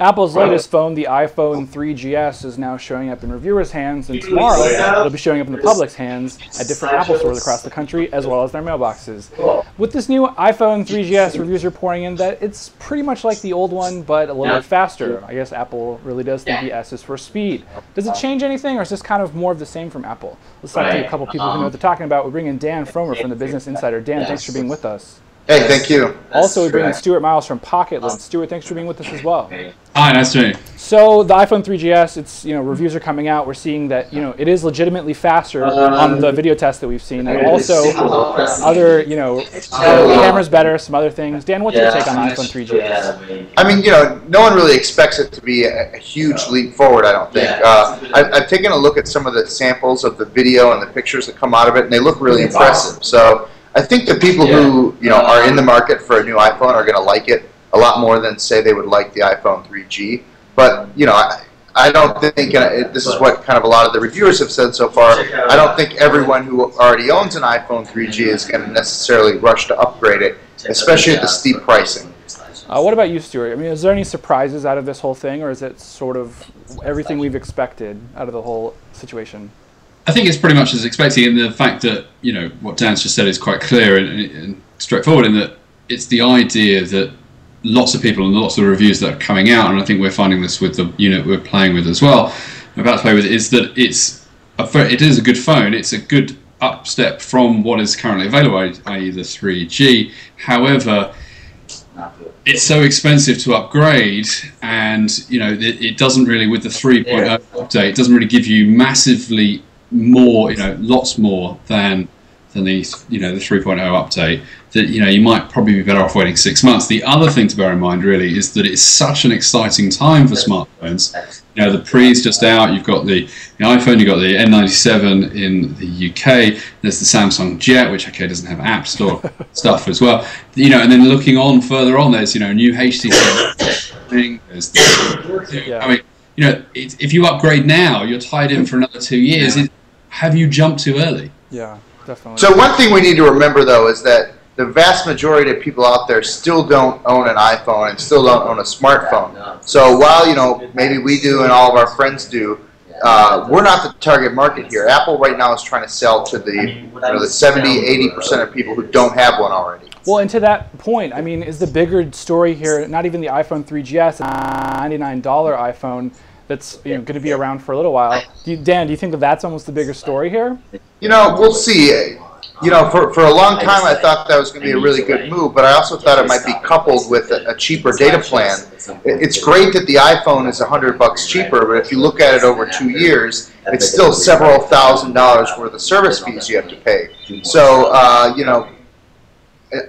Apple's latest phone, the iPhone 3GS, is now showing up in reviewers' hands, and tomorrow it'll be showing up in the public's hands at different Apple stores across the country, as well as their mailboxes. With this new iPhone 3GS, reviews are pouring in that it's pretty much like the old one, but a little bit faster. I guess Apple really does think the S is for speed. Does it change anything, or is this kind of more of the same from Apple? Let's talk to a couple people who know what they're talking about. We bring in Dan Fromer from the Business Insider. Dan, thanks for being with us. Hey, thank you. Also, we bring in Stuart Miles from Pocket-Lint. Stuart, thanks for being with us as well. Hi, nice to meet you. So the iPhone 3GS, it's reviews are coming out. We're seeing that it is legitimately faster on the video test that we've seen, and also other the camera's better, some other things. Dan, what's your take on the iPhone 3GS? I mean, no one really expects it to be a huge leap forward. I don't think. I've taken a look at some of the samples of the video and the pictures that come out of it, and they look really impressive. So I think the people who are in the market for a new iPhone are going to like it a lot more than say they would like the iPhone 3G. But I don't think, and this is what kind of a lot of the reviewers have said so far, I don't think everyone who already owns an iPhone 3G is going to necessarily rush to upgrade it, especially at the steep pricing. What about you, Stuart? I mean, is there any surprises out of this whole thing, or is it sort of everything we've expected out of the whole situation? I think it's pretty much as expected, and the fact that what Dan's just said is quite clear and straightforward, in that it's the idea that lots of people and lots of reviews that are coming out, and I think we're finding this with the unit we're playing with as well, about to play with, is that it is a good phone. It's a good up step from what is currently available, i.e. the 3G. However, it's so expensive to upgrade, and it doesn't really, with the 3.0 update, it doesn't really give you massively more, lots more than the 3.0 update. That you might probably be better off waiting 6 months. The other thing to bear in mind really is that it's such an exciting time for smartphones. The Pre's just out. You've got the iPhone. You've got the N97 in the UK. There's the Samsung Jet, which doesn't have App Store stuff as well. And then looking on further on, there's a new HTC thing. There's if you upgrade now, you're tied in for another 2 years. Have you jumped too early? Yeah, definitely. So one thing we need to remember, though, is that the vast majority of people out there still don't own an iPhone and still don't own a smartphone. So while maybe we do and all of our friends do, we're not the target market here. Apple right now is trying to sell to the 70–80% of people who don't have one already. Well, and to that point, I mean, is the bigger story here not even the iPhone 3GS, a $99 iPhone that's going to be around for a little while? Dan, do you think that that's almost the bigger story here? We'll see. For a long time I thought that was going to be a really good move, but I also thought it might be coupled with a cheaper data plan. It's great that the iPhone is $100 cheaper, but if you look at it over 2 years, it's still several $1,000s worth of service fees you have to pay. So,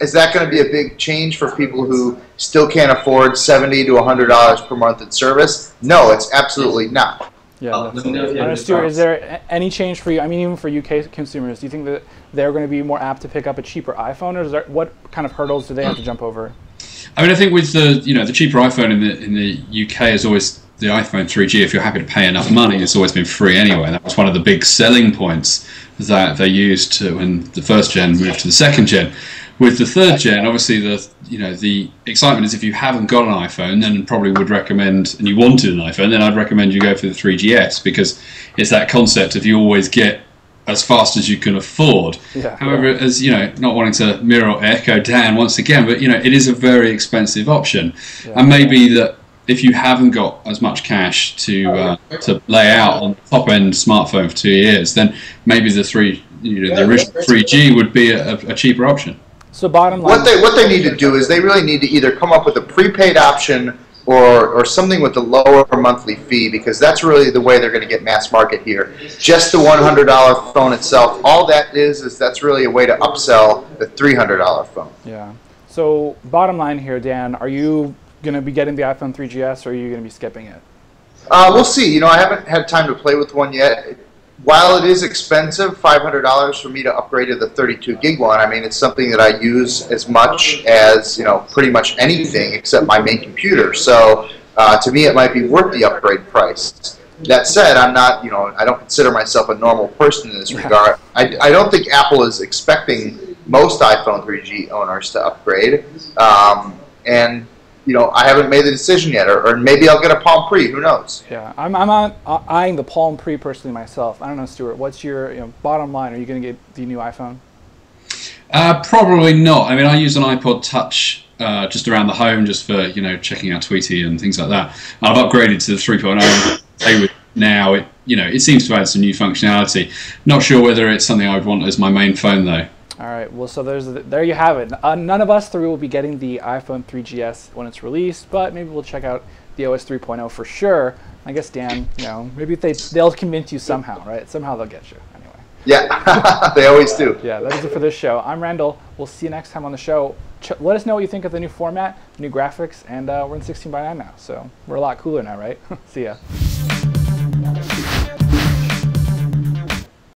is that going to be a big change for people who still can't afford $70 to $100 per month in service? No, it's absolutely not. Yeah, definitely. Stuart, is there any change for you? I mean, even for UK consumers, do you think that they're going to be more apt to pick up a cheaper iPhone, or what kind of hurdles do they have to jump over? I mean, I think with the cheaper iPhone in the UK is always the iPhone 3G. If you're happy to pay enough money, it's always been free anyway. That was one of the big selling points that they used when the first gen moved to the second gen. With the third gen, obviously the excitement is if you haven't got an iPhone, then probably would recommend, and you wanted an iPhone, then I'd recommend you go for the 3GS, because it's that concept of you always get as fast as you can afford. Yeah. However, as not wanting to mirror or echo Dan once again, but it is a very expensive option, and maybe that if you haven't got as much cash to lay out on the top end smartphone for 2 years, then maybe the original 3G would be a cheaper option. So bottom line, what they need to do is they really need to either come up with a prepaid option or something with a lower monthly fee, because that's really the way they're going to get mass market here. Just the $100 phone itself, all that is that's really a way to upsell the $300 phone. Yeah. So bottom line here, Dan, are you going to be getting the iPhone 3GS, or are you going to be skipping it? We'll see. I haven't had time to play with one yet. While it is expensive, $500 for me to upgrade to the 32 gig one, I mean, it's something that I use as much as, pretty much anything except my main computer. So to me, it might be worth the upgrade price. That said, I'm not, I don't consider myself a normal person in this regard. I don't think Apple is expecting most iPhone 3G owners to upgrade. And you know, I haven't made the decision yet, or maybe I'll get a Palm Pre. Who knows? Yeah, I'm eyeing the Palm Pre personally myself. I don't know, Stuart. What's your bottom line? Are you going to get the new iPhone? Probably not. I mean, I use an iPod Touch just around the home, just for checking out Tweety and things like that. I've upgraded to the 3.0. Now it seems to add some new functionality. Not sure whether it's something I would want as my main phone though. All right. Well, so there you have it. None of us three will be getting the iPhone 3GS when it's released, but maybe we'll check out the OS 3.0 for sure. I guess Dan, maybe they'll convince you somehow, right? Somehow they'll get you. Anyway. Yeah, they always do. Yeah, that is it for this show. I'm Randall. We'll see you next time on the show. Let us know what you think of the new format, new graphics, and we're in 16:9 now, so we're a lot cooler now, right? See ya.